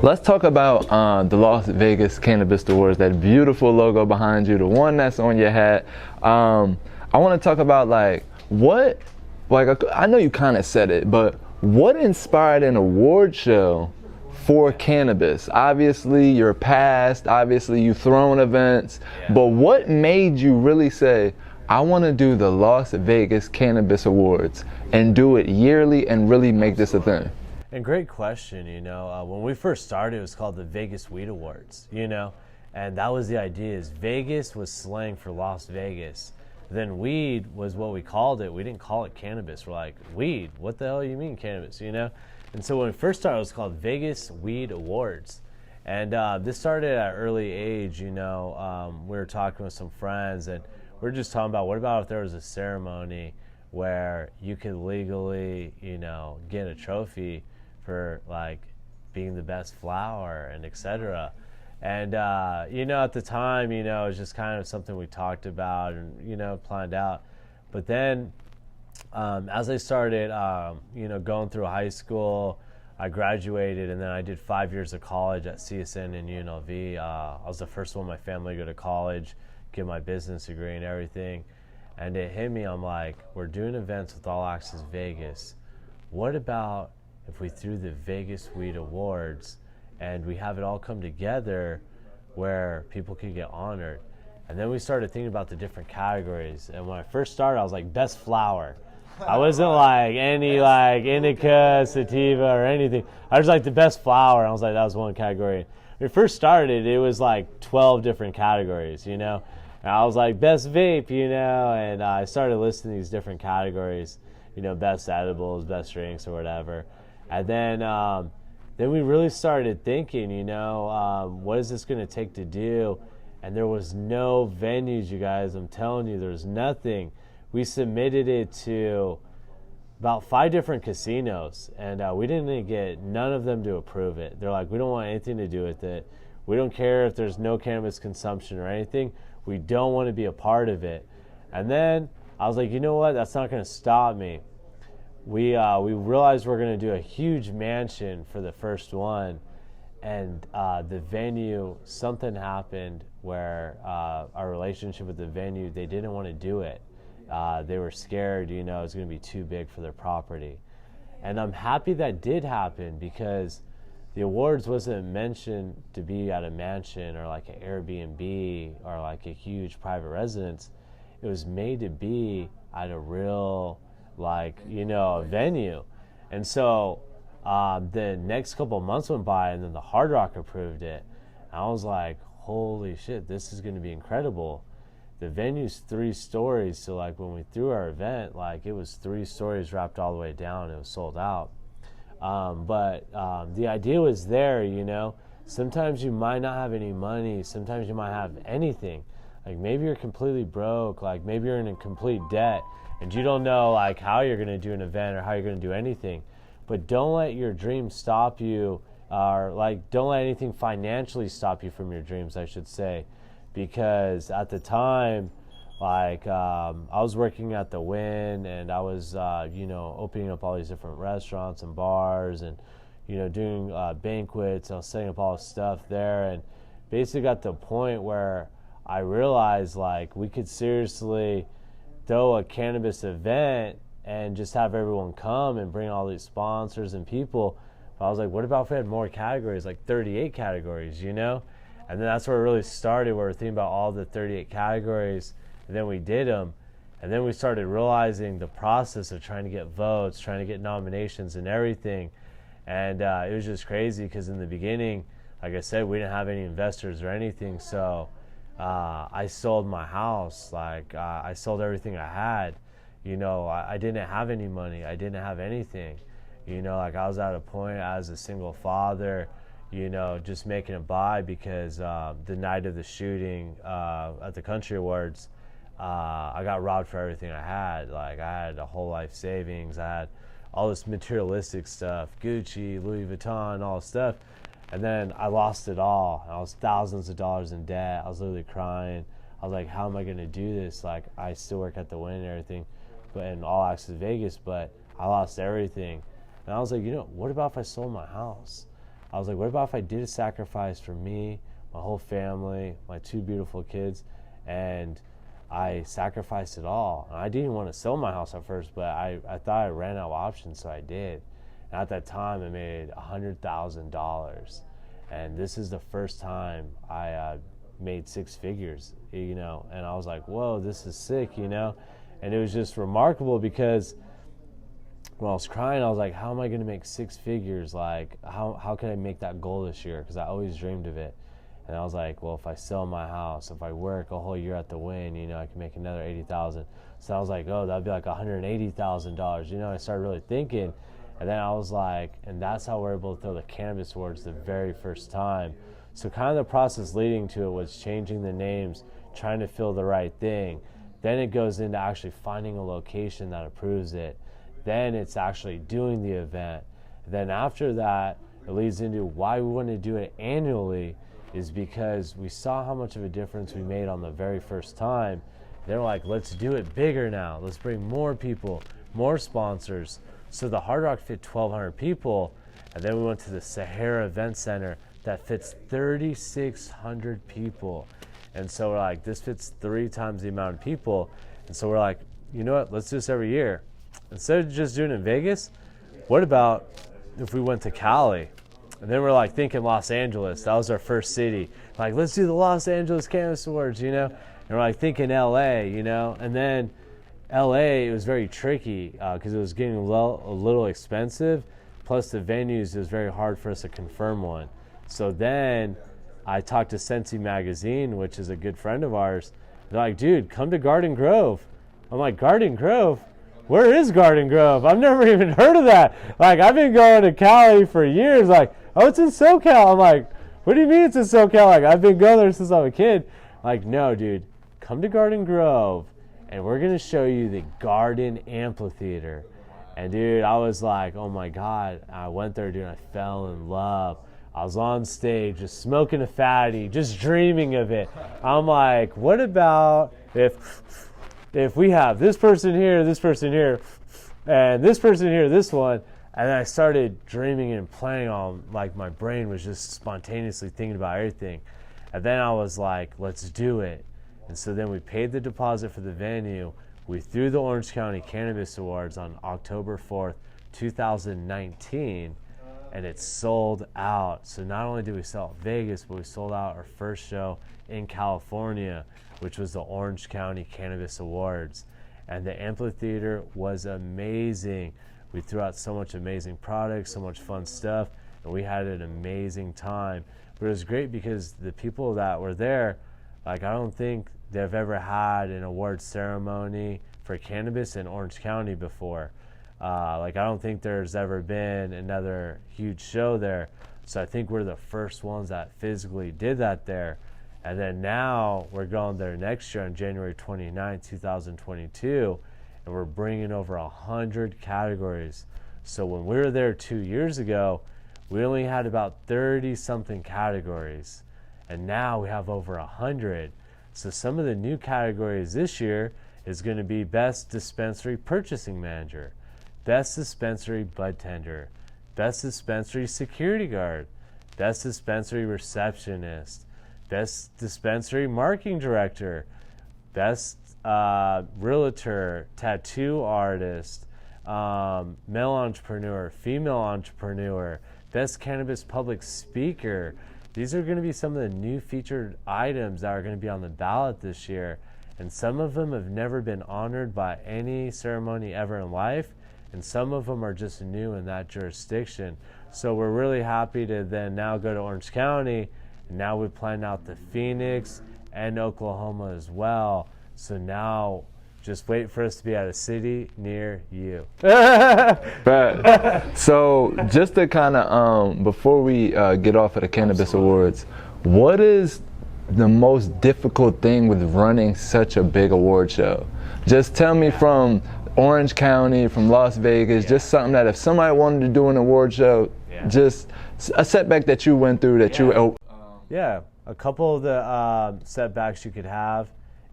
Let's talk about the Las Vegas Cannabis Awards, that beautiful logo behind you, the one that's on your hat. I want to talk about I know you kind of said it, but what inspired an award show for cannabis? Obviously your past, obviously you've thrown events, but what made you really say, I want to do the Las Vegas Cannabis Awards and do it yearly and really make this a thing? And great question, when we first started, it was called the Vegas Weed Awards, and that was the idea. Is Vegas was slang for Las Vegas. Then weed was what we called it. We didn't call it cannabis. We're like, weed, what the hell you mean cannabis, And so when we first started, it was called Vegas Weed Awards. And this started at an early age, we were talking with some friends, and we were just talking about, what about if there was a ceremony where you could legally, get a trophy for like being the best flower and etc. And at the time, it was just kind of something we talked about and planned out. But then as I started going through high school, I graduated, and then I did 5 years of college at CSN and UNLV. I was the first one in my family to go to college, get my business degree and everything. And it hit me, I'm like, we're doing events with All Access Vegas. What about if we threw the Vegas Weed Awards and we have it all come together where people could get honored? And then we started thinking about the different categories. And when I first started, I was like, best flower. I wasn't like any like indica, sativa, or anything. I was like the best flower. I was like, that was one category. When we first started, it was like 12 different categories, And I was like, best vape, and I started listing these different categories, best edibles, best drinks, or whatever. And then we really started thinking, what is this going to take to do? And there was no venues, you guys. I'm telling you, there's nothing. We submitted it to about 5 different casinos, and we didn't get none of them to approve it. They're like, we don't want anything to do with it. We don't care if there's no cannabis consumption or anything. We don't want to be a part of it. And then I was like, you know what? That's not going to stop me. We realized we're going to do a huge mansion for the first one, and the venue, something happened where our relationship with the venue, they didn't want to do it. They were scared, it was going to be too big for their property. And I'm happy that did happen, because the awards wasn't mentioned to be at a mansion or like an Airbnb or like a huge private residence. It was made to be at a real, a venue. And so the next couple of months went by, and then the Hard Rock approved it. And I was like, holy shit, this is going to be incredible. The venue's 3 stories, so like when we threw our event, it was 3 stories wrapped all the way down. It was sold out. But the idea was there, Sometimes you might not have any money. Sometimes you might have anything. Like maybe you're completely broke. Like maybe you're in complete debt, and you don't know how you're going to do an event or how you're going to do anything. But don't let your dreams stop you, or don't let anything financially stop you from your dreams, I should say. Because at the time, I was working at the Wynn, and I was, opening up all these different restaurants and bars, and, doing banquets. I was setting up all this stuff there, and basically got to the point where I realized, we could seriously throw a cannabis event and just have everyone come and bring all these sponsors and people. But I was like, what about if we had more categories, like 38 categories, And then that's where it really started, where we're thinking about all the 38 categories. And then we did them, and then we started realizing the process of trying to get votes, trying to get nominations and everything. And it was just crazy, because in the beginning, like I said, we didn't have any investors or anything. So I sold my house. I sold everything I had. I didn't have any money. I didn't have anything. I was at a point as a single father, just making it by, because the night of the shooting at the Country Awards, I got robbed for everything I had. I had a whole life savings. I had all this materialistic stuff, Gucci, Louis Vuitton, all this stuff. And then I lost it all. I was thousands of dollars in debt. I was literally crying. I was like, how am I going to do this? I still work at the Wynn and everything, but in All Access Vegas, but I lost everything. And I was like, what about if I sold my house? I was like, what about if I did a sacrifice for me, my whole family, my 2 beautiful kids, and I sacrificed it all. And I didn't want to sell my house at first, but I thought I ran out of options, so I did. And at that time, I made $100,000. And this is the first time I made 6 figures, you know. And I was like, whoa, this is sick, you know. And it was just remarkable because when I was crying, I was like, how am I going to make 6 figures? Like, how can I make that goal this year? Because I always dreamed of it. And I was like, well, if I sell my house, if I work a whole year at the Wynn, you know, I can make another $80,000. So I was like, oh, that'd be like $180,000. You know, I started really thinking. And then I was like, and that's how we're able to throw the Cannabis Awards the very first time. So kind of the process leading to it was changing the names, trying to feel the right thing. Then it goes into actually finding a location that approves it. Then it's actually doing the event. Then after that, it leads into why we want to do it annually is because we saw how much of a difference we made on the very first time. They're like, let's do it bigger now. Let's bring more people, more sponsors. So the Hard Rock fit 1,200 people, and then we went to the Sahara Event Center that fits 3,600 people. And so we're like, this fits 3 times the amount of people. And so we're like, you know what, let's do this every year. Instead of just doing it in Vegas, what about if we went to Cali? And then we're like thinking Los Angeles. That was our first city. Like, let's do the Los Angeles Cannabis Awards, you know? And we're like thinking LA, you know? And then LA, it was very tricky because it was getting a little expensive. Plus the venues, it was very hard for us to confirm one. So then I talked to Sensi Magazine, which is a good friend of ours. They're like, dude, come to Garden Grove. I'm like, Garden Grove? Where is Garden Grove? I've never even heard of that. Like, I've been going to Cali for years. Like, oh, it's in SoCal. I'm like, what do you mean it's in SoCal? Like, I've been going there since I'm a kid. Like, no, dude, come to Garden Grove, and we're going to show you the Garden Amphitheater. And, dude, I was like, oh, my God. I went there, dude, and I fell in love. I was on stage just smoking a fatty, just dreaming of it. I'm like, what about if we have this person here, and this person here, this one, and then I started dreaming and planning on, like, my brain was just spontaneously thinking about everything. And then I was like, let's do it. And so then we paid the deposit for the venue. We threw the Orange County Cannabis Awards on October 4th, 2019, and it sold out. So not only did we sell at Vegas, but we sold out our first show in California, which was the Orange County Cannabis Awards. And the amphitheater was amazing. We threw out so much amazing products, so much fun stuff, and we had an amazing time. But it was great because the people that were there, like, I don't think they've ever had an award ceremony for cannabis in Orange County before. Like, I don't think there's ever been another huge show there. So I think we're the first ones that physically did that there. And then now we're going there next year on January 29, 2022, and we're bringing over 100 categories. So when we were there 2 years ago, we only had about 30-something categories, and now we have over 100. So some of the new categories this year is going to be Best Dispensary Purchasing Manager, Best Dispensary Bud Tender, Best Dispensary Security Guard, Best Dispensary Receptionist, Best Dispensary Marketing Director, Best Realtor, Tattoo Artist, Male Entrepreneur, Female Entrepreneur, Best Cannabis Public Speaker. These are going to be some of the new featured items that are going to be on the ballot this year. And some of them have never been honored by any ceremony ever in life. And some of them are just new in that jurisdiction. So we're really happy to then now go to Orange County. And now we plan out the Phoenix and Oklahoma as well. So now just wait for us to be at a city near you. So just to kind of, before we get off of the Cannabis Awards, what is the most difficult thing with running such a big award show? Just tell me from Orange County, from Las Vegas, just something that if somebody wanted to do an award show, just a setback that you went through that you... Yeah, a couple of the setbacks you could have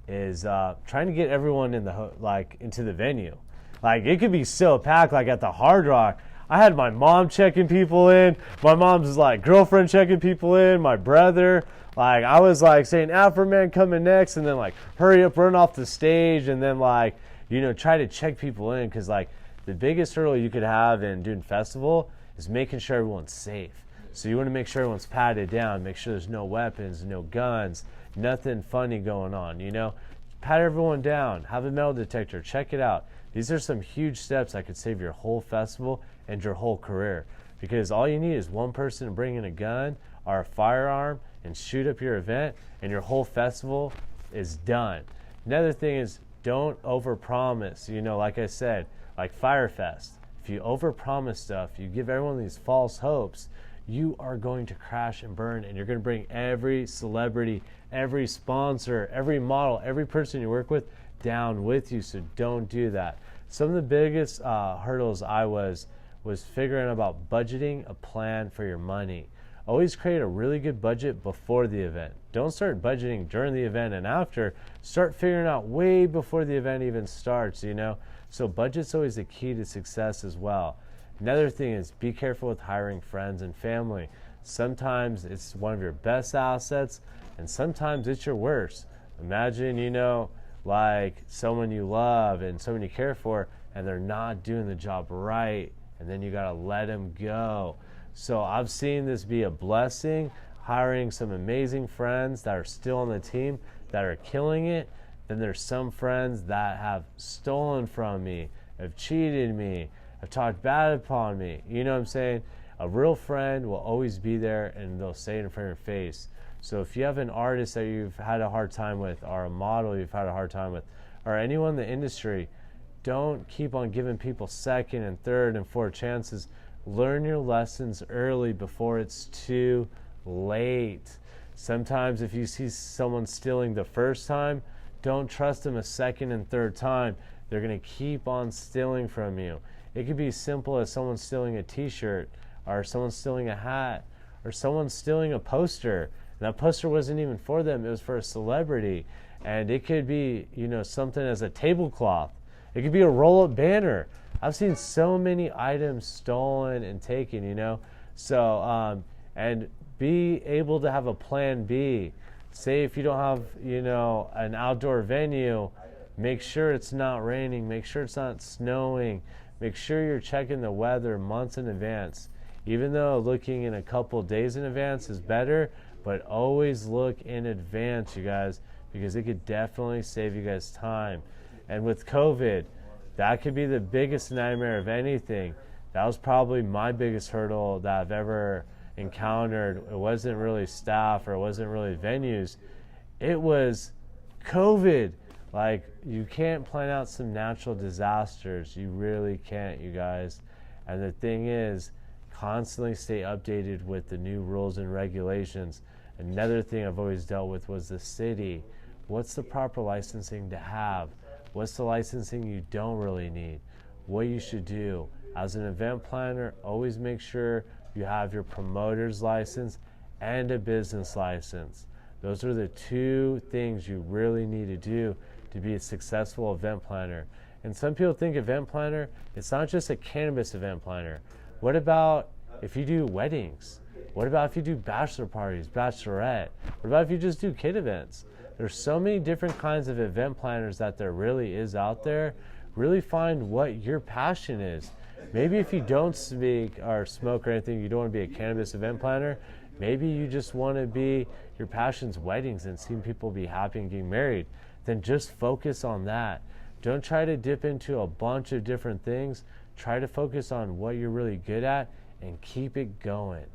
is trying to get everyone in the into the venue. Like, it could be so packed, like at the Hard Rock. I had my mom checking people in. My mom's like girlfriend checking people in. My brother. Like, I was like saying, Alpha Man coming next, and then like hurry up, run off the stage, and then like, you know, try to check people in, because like the biggest hurdle you could have in doing festival is making sure everyone's safe. So you want to make sure everyone's patted down, make sure there's no weapons, no guns, nothing funny going on, you know. Pat everyone down, have a metal detector, check it out. These are some huge steps that could save your whole festival and your whole career, because all you need is one person to bring in a gun or a firearm and shoot up your event, and your whole festival is done. Another thing is, don't overpromise. You know, like I said, like Firefest, if you overpromise stuff, you give everyone these false hopes, you are going to crash and burn, and you're going to bring every celebrity, every sponsor, every model, every person you work with down with you. So don't do that. Some of the biggest hurdles I was figuring out about budgeting a plan for your money. Always create a really good budget before the event. Don't start budgeting during the event and after. Start figuring out way before the event even starts, you know. So budget's always the key to success as well. Another thing is, be careful with hiring friends and family. Sometimes it's one of your best assets, and sometimes it's your worst. Imagine, you know, like someone you love and someone you care for, and they're not doing the job right, and then you gotta let them go. So I've seen this be a blessing, hiring some amazing friends that are still on the team that are killing it. Then there's some friends that have stolen from me, have cheated me, have talked bad upon me. You know what I'm saying? A real friend will always be there, and they'll say it in front of your face. So if you have an artist that you've had a hard time with, or a model you've had a hard time with, or anyone in the industry, don't keep on giving people second and third and fourth chances. Learn your lessons early before it's too late. Sometimes if you see someone stealing the first time, don't trust them a second and third time. They're going to keep on stealing from you. It could be as simple as someone stealing a t-shirt, or someone stealing a hat, or someone stealing a poster. And that poster wasn't even for them, it was for a celebrity. And it could be, you know, something as a tablecloth. It could be a roll-up banner. I've seen so many items stolen and taken, you know. So, and be able to have a plan B. Say if you don't have, you know, an outdoor venue, make sure it's not raining, make sure it's not snowing, make sure you're checking the weather months in advance. Even though looking in a couple days in advance is better, but always look in advance, you guys, because it could definitely save you guys time. And with COVID, that could be the biggest nightmare of anything. That was probably my biggest hurdle that I've ever encountered. It wasn't really staff, or it wasn't really venues. It was COVID. Like, you can't plan out some natural disasters. You really can't, you guys. And the thing is, constantly stay updated with the new rules and regulations. Another thing I've always dealt with was the city. What's the proper licensing to have? What's the licensing you don't really need? What you should do. As an event planner, always make sure you have your promoter's license and a business license. Those are the two things you really need to do to be a successful event planner. And some people think event planner, it's not just a cannabis event planner. What about if you do weddings? What about if you do bachelor parties, bachelorette? What about if you just do kid events? There's so many different kinds of event planners that there really is out there. Really find what your passion is. Maybe if you don't speak or smoke or anything, you don't want to be a cannabis event planner. Maybe you just want to be, your passion's weddings and seeing people be happy and getting married. Then just focus on that. Don't try to dip into a bunch of different things. Try to focus on what you're really good at and keep it going.